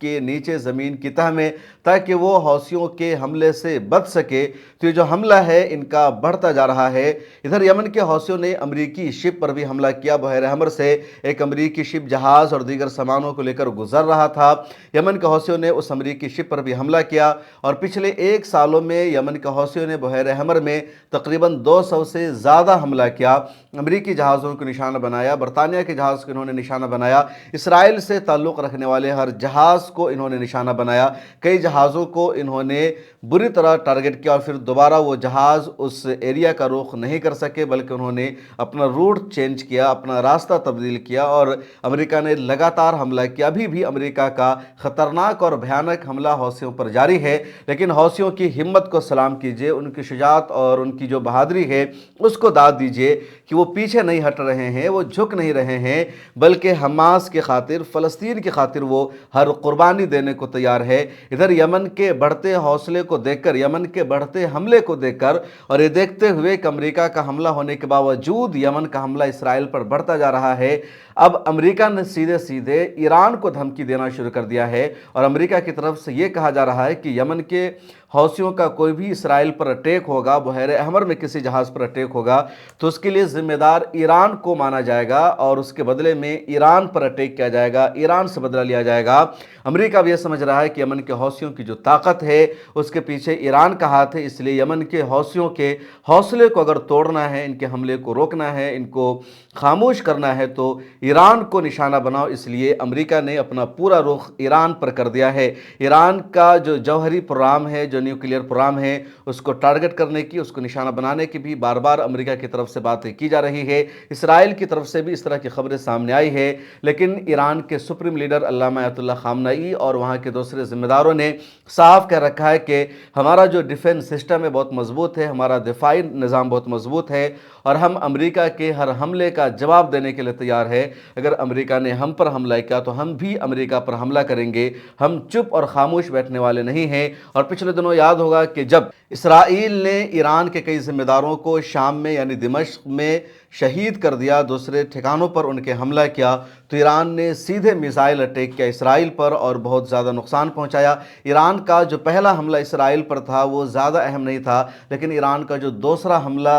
کے نیچے زمین کی تہ میں تاکہ وہ حوثیوں کے حملے سے بچ سکے۔ تو یہ جو حملہ ہے ان کا بڑھتا جا رہا ہے۔ ادھر یمن کے حوثیوں نے امریکی شپ پر بھی حملہ کیا۔ بحیرہ احمر سے ایک امریکی شپ جہاز اور دیگر سامانوں کو لے کر گزر رہا تھا۔ یمن کے حوثیوں نے اس امریکی شپ پر بھی حملہ کیا اور پچھلے 1 سالوں میں یمن کے حوثیوں نے بحیرہ احمر میں تقریباً 200 سے زیادہ حملہ کیا۔ امریکی جہازوں کو نشانہ بنایا، برطانیہ کے جہاز کو انہوں نے نشانہ بنایا، اسرائیل سے تعلق رکھنے والے ہر جہاز کو انہوں نے نشانہ بنایا۔ کئی جہازوں کو انہوں نے بری طرح ٹارگٹ کیا اور پھر دوبارہ وہ جہاز اس ایریا کا رخ نہیں کر سکے، بلکہ انہوں نے اپنا روٹ چینج کیا، اپنا راستہ تبدیل کیا اور امریکہ نے لگاتار حملہ کیا۔ ابھی بھی امریکہ کا خطرناک اور بھیانک حملہ حوثیوں پر جاری ہے، لیکن حوثیوں کی ہمت کو سلام کیجئے، ان کی شجاعت اور ان کی جو بہادری ہے اس کو داد دیجئے کہ وہ پیچھے نہیں ہٹ رہے ہیں، وہ جھک نہیں رہے ہیں، بلکہ حماس کی خاطر، فلسطین کی خاطر وہ ہر قربانی دینے کو تیار ہے۔ ادھر یمن کے بڑھتے حوصلے کو دیکھ کر، یمن کے بڑھتے حملے کو دیکھ کر اور یہ دیکھتے ہوئے کہ امریکہ کا حملہ ہونے کے باوجود یمن کا حملہ اسرائیل پر بڑھتا جا رہا ہے، اب امریکہ نے سیدھے ایران کو دھمکی دینا شروع کر دیا ہے اور امریکہ کی طرف سے یہ کہا جا رہا ہے کہ یمن کے حوثیوں کا کوئی بھی اسرائیل پر اٹیک ہوگا، بحیرہ احمر میں کسی جہاز پر اٹیک ہوگا تو اس کے لیے ذمہ دار ایران کو مانا جائے گا اور اس کے بدلے میں ایران پر اٹیک کیا جائے گا، ایران سے بدلہ لیا جائے گا۔ امریکہ بھی یہ سمجھ رہا ہے کہ یمن کے حوثیوں کی جو طاقت ہے اس کے پیچھے ایران کا ہاتھ ہے، اس لیے یمن کے حوثیوں کے حوصلے کو اگر توڑنا ہے، ان کے حملے کو روکنا ہے، ان کو خاموش کرنا ہے تو ایران کو نشانہ بناؤ۔ اس لیے امریکہ نے اپنا پورا رخ ایران پر کر دیا ہے۔ ایران کا جو جوہری پروگرام ہے، جو نیوکلیئر پروگرام ہے، اس کو ٹارگٹ کرنے کی، اس کو نشانہ بنانے کی بھی بار بار امریکہ کی طرف سے باتیں کی جا رہی ہے۔ اسرائیل کی طرف سے بھی اس طرح کی خبریں سامنے آئی ہے، لیکن ایران کے سپریم لیڈر علامہ آیت اللہ خامنئی اور وہاں کے دوسرے ذمہ داروں نے صاف کہہ رکھا ہے کہ ہمارا جو ڈیفنس سسٹم ہے بہت مضبوط ہے، ہمارا دفاعی نظام بہت مضبوط ہے اور ہم امریکہ کے ہر حملے کا جواب دینے کے لیے تیار ہے۔ اگر امریکہ نے ہم پر حملہ کیا تو ہم بھی امریکہ پر حملہ کریں گے، ہم چپ اور خاموش بیٹھنے والے نہیں ہیں۔ اور پچھلے دنوں یاد ہوگا کہ جب اسرائیل نے ایران کے کئی ذمہ داروں کو شام میں یعنی دمشق میں شہید کر دیا، دوسرے ٹھکانوں پر ان کے حملہ کیا، تو ایران نے سیدھے میزائل اٹیک کیا اسرائیل پر اور بہت زیادہ نقصان پہنچایا۔ ایران کا جو پہلا حملہ اسرائیل پر تھا وہ زیادہ اہم نہیں تھا، لیکن ایران کا جو دوسرا حملہ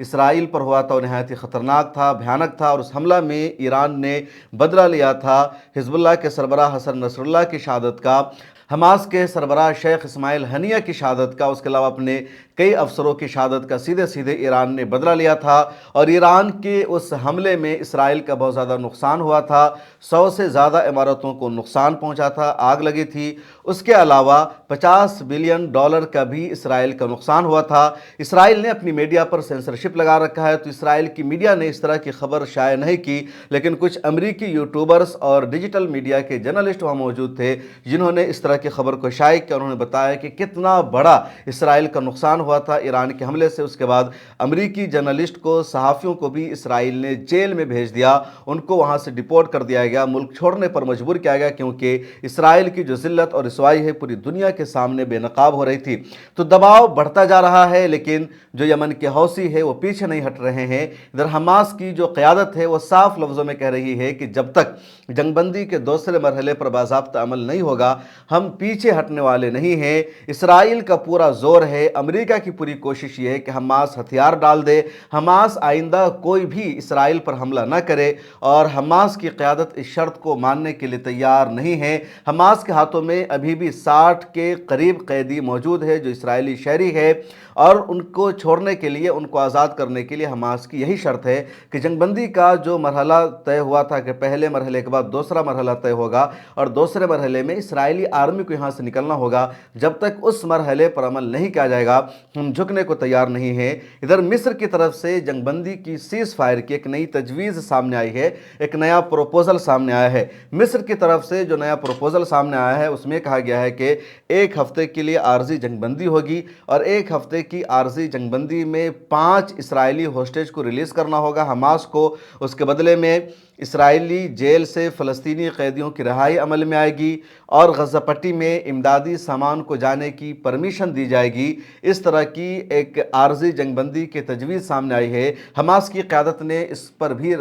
اسرائیل پر ہوا تھا وہ نہایت ہی خطرناک تھا، بھیانک تھا، اور اس حملہ میں ایران نے بدلہ لیا تھا حزب اللہ کے سربراہ حسن نصر اللہ کی شہادت کا، حماس کے سربراہ شیخ اسماعیل ہنیہ کی شہادت کا، اس کے علاوہ اپنے کئی افسروں کی شہادت کا سیدھے ایران نے بدلہ لیا تھا۔ اور ایران کے اس حملے میں اسرائیل کا بہت زیادہ نقصان ہوا تھا، 100 سے زیادہ عمارتوں کو نقصان پہنچا تھا، آگ لگی تھی۔ اس کے علاوہ $50 بلین کا بھی اسرائیل کا نقصان ہوا تھا۔ اسرائیل نے اپنی میڈیا پر سینسرشپ لگا رکھا ہے، تو اسرائیل کی میڈیا نے اس طرح کی خبر شائع نہیں کی، لیکن کچھ امریکی یوٹیوبرز اور ڈیجیٹل میڈیا کے جرنلسٹ وہاں موجود تھے جنہوں نے اس طرح کی خبر کو شائع کیا۔ انہوں نے بتایا کہ کتنا بڑا اسرائیل کا نقصان ہوا تھا ایران کے حملے سے۔ اس کے بعد امریکی جرنلسٹ کو، صحافیوں کو بھی اسرائیل نے جیل میں بھیج دیا، ان کو وہاں سے ڈپورٹ کر دیا گیا، ملک چھوڑنے پر مجبور کیا گیا، کیونکہ اسرائیل کی جو ذلت اور رسوائی ہے پوری دنیا کے سامنے بے نقاب ہو رہی تھی۔ تو دباؤ بڑھتا جا رہا ہے، لیکن جو یمن کے حوثی ہے وہ پیچھے نہیں ہٹ رہے ہیں۔ ادھر حماس کی جو قیادت ہے وہ صاف لفظوں میں کہہ رہی ہے کہ جب تک جنگ بندی کے دوسرے مرحلے پر باضابطہ عمل نہیں ہوگا ہم پیچھے ہٹنے والے نہیں ہیں۔ اسرائیل کا پورا زور ہے، امریکہ کی پوری کوشش یہ ہے کہ حماس ہتھیار ڈال دے، حماس آئندہ کوئی بھی اسرائیل پر حملہ نہ کرے، اور حماس کی قیادت اس شرط کو ماننے کے لیے تیار نہیں ہے۔ حماس کے ہاتھوں میں ابھی بھی 60 کے قریب قیدی موجود ہے جو اسرائیلی شہری ہے، اور ان کو چھوڑنے کے لیے، ان کو آزاد کرنے کے لیے حماس کی یہی شرط ہے کہ جنگ بندی کا جو مرحلہ طے ہوا تھا کہ پہلے مرحلے کے بعد دوسرا مرحلہ طے ہوگا اور دوسرے مرحلے میں اسرائیلی آرمی کو یہاں سے نکلنا ہوگا، جب تک اس مرحلے پر عمل نہیں کیا جائے گا ہم جھکنے کو تیار نہیں ہیں۔ ادھر مصر کی طرف سے جنگ بندی کی سیز فائر کی ایک نئی تجویز سامنے آئی ہے، ایک نیا پروپوزل سامنے آیا ہے۔ مصر کی طرف سے جو نیا پروپوزل سامنے آیا ہے اس میں کہا گیا ہے کہ 1 ہفتے کے لیے عارضی جنگ بندی ہوگی، اور 1 ہفتے کی عارضی جنگ بندی میں 5 اسرائیلی ہوسٹیج کو ریلیز کرنا ہوگا حماس کو۔ اس کے بدلے میں اسرائیلی جیل سے فلسطینی قیدیوں کی رہائی عمل میں آئے گی، اور غزہ پٹی میں امدادی سامان کو جانے کی پرمیشن دی جائے گی۔ اس طرح کی ایک عارضی جنگ بندی کی تجویز سامنے آئی ہے۔ حماس کی قیادت نے اس پر بھی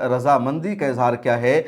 رضامندی کا اظہار کیا ہے،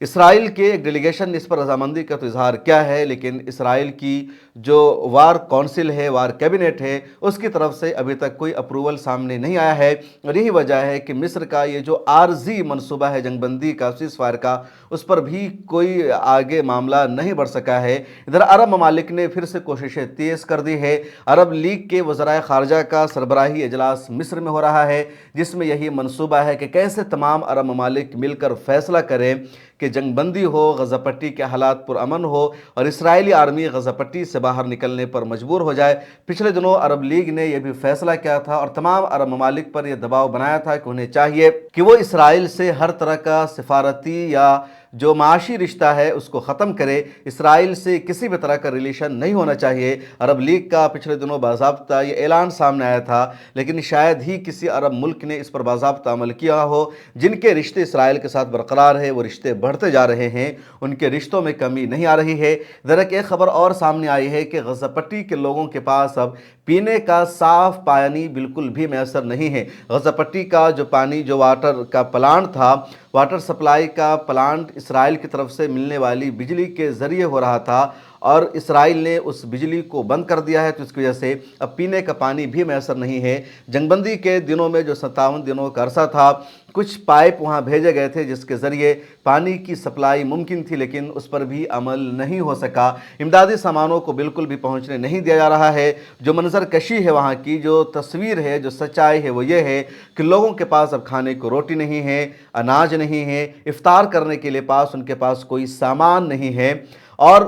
اسرائیل کے ایک ڈیلیگیشن نے اس پر رضامندی کا تو اظہار کیا ہے، لیکن اسرائیل کی جو وار کونسل ہے، وار کیبنٹ ہے، اس کی طرف سے ابھی تک کوئی اپروول سامنے نہیں آیا ہے، اور یہی وجہ ہے کہ مصر کا یہ جو عارضی منصوبہ ہے جنگ بندی کا، سیز فائر کا، اس پر بھی کوئی آگے معاملہ نہیں بڑھ سکا ہے۔ ادھر عرب ممالک نے پھر سے کوششیں تیز کر دی ہے۔ عرب لیگ کے وزرائے خارجہ کا سربراہی اجلاس مصر میں ہو رہا ہے، جس میں یہی منصوبہ ہے کہ کیسے تمام عرب ممالک مل کر فیصلہ کریں کہ جنگ بندی ہو، غزہ پٹی کے حالات پرامن ہو، اور اسرائیلی آرمی غزہ پٹی سے باہر نکلنے پر مجبور ہو جائے۔ پچھلے دنوں عرب لیگ نے یہ بھی فیصلہ کیا تھا اور تمام عرب ممالک پر یہ دباؤ بنایا تھا کہ انہیں چاہیے کہ وہ اسرائیل سے ہر طرح کا سفارتی یا جو معاشی رشتہ ہے اس کو ختم کرے، اسرائیل سے کسی بھی طرح کا ریلیشن نہیں ہونا چاہیے۔ عرب لیگ کا پچھلے دنوں باضابطہ یہ اعلان سامنے آیا تھا، لیکن شاید ہی کسی عرب ملک نے اس پر باضابطہ عمل کیا ہو۔ جن کے رشتے اسرائیل کے ساتھ برقرار ہے وہ رشتے بڑھتے جا رہے ہیں، ان کے رشتوں میں کمی نہیں آ رہی ہے۔ درک ایک خبر اور سامنے آئی ہے کہ غزہ پٹی کے لوگوں کے پاس اب پینے کا صاف پانی بالکل بھی میسر نہیں ہے۔ غزہ پٹی کا جو پانی، جو واٹر کا پلانٹ تھا، واٹر سپلائی کا پلانٹ اسرائیل کی طرف سے ملنے والی بجلی کے ذریعے ہو رہا تھا، اور اسرائیل نے اس بجلی کو بند کر دیا ہے، تو اس کی وجہ سے اب پینے کا پانی بھی میسر نہیں ہے۔ جنگ بندی کے دنوں میں جو 57 دنوں کا عرصہ تھا، کچھ پائپ وہاں بھیجے گئے تھے جس کے ذریعے پانی کی سپلائی ممکن تھی، لیکن اس پر بھی عمل نہیں ہو سکا۔ امدادی سامانوں کو بالکل بھی پہنچنے نہیں دیا جا رہا ہے۔ جو منظر کشی ہے، وہاں کی جو تصویر ہے، جو سچائی ہے، وہ یہ ہے کہ لوگوں کے پاس اب کھانے کو روٹی نہیں ہے، اناج نہیں ہے، افطار کرنے کے لیے ان کے پاس کوئی سامان نہیں ہے، اور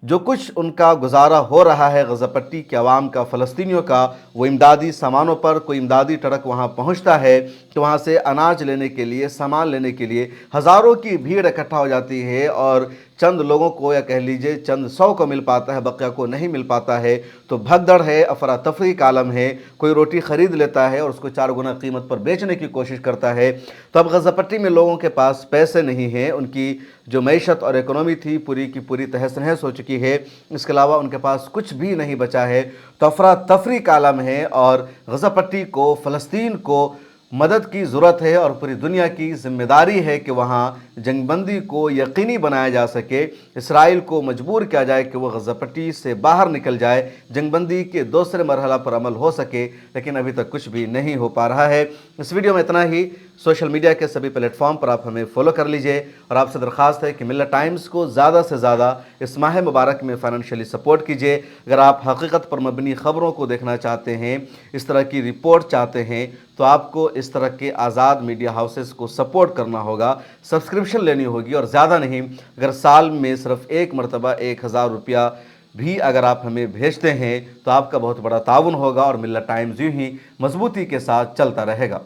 جو کچھ ان کا گزارا ہو رہا ہے غزہ پٹی کے عوام کا، فلسطینیوں کا، وہ امدادی سامانوں پر، کوئی امدادی ٹرک وہاں پہنچتا ہے تو وہاں سے اناج لینے کے لیے، سامان لینے کے لیے ہزاروں کی بھیڑ اکٹھا ہو جاتی ہے، اور چند لوگوں کو، یا کہہ لیجئے چند سو کو مل پاتا ہے، بقیہ کو نہیں مل پاتا ہے۔ تو بھگدڑ ہے، افراتفری کا عالم ہے، کوئی روٹی خرید لیتا ہے اور اس کو 4 گنا قیمت پر بیچنے کی کوشش کرتا ہے۔ تو اب غزہ پٹی میں لوگوں کے پاس پیسے نہیں ہیں، ان کی جو معیشت اور اکنومی تھی پوری کی پوری تہس نہس ہو چکی ہے، اس کے علاوہ ان کے پاس کچھ بھی نہیں بچا ہے۔ تو افراتفری کا عالم ہے، اور غزہ پٹی کو، فلسطین کو مدد کی ضرورت ہے، اور پوری دنیا کی ذمہ داری ہے کہ وہاں جنگ بندی کو یقینی بنایا جا سکے، اسرائیل کو مجبور کیا جائے کہ وہ غزہ پٹی سے باہر نکل جائے، جنگ بندی کے دوسرے مرحلہ پر عمل ہو سکے، لیکن ابھی تک کچھ بھی نہیں ہو پا رہا ہے۔ اس ویڈیو میں اتنا ہی۔ سوشل میڈیا کے سبھی پلیٹ فارم پر آپ ہمیں فالو کر لیجئے، اور آپ سے درخواست ہے کہ ملت ٹائمز کو زیادہ سے زیادہ اس ماہ مبارک میں فائنینشلی سپورٹ کیجئے۔ اگر آپ حقیقت پر مبنی خبروں کو دیکھنا چاہتے ہیں، اس طرح کی رپورٹ چاہتے ہیں، تو آپ کو اس طرح کے آزاد میڈیا ہاؤسز کو سپورٹ کرنا ہوگا، سبسکرپشن لینی ہوگی، اور زیادہ نہیں، اگر سال میں صرف ایک مرتبہ 1000 روپیہ بھی اگر آپ ہمیں بھیجتے ہیں تو آپ کا بہت بڑا تعاون ہوگا، اور ملت ٹائمز یوں ہی مضبوطی کے ساتھ چلتا رہے گا۔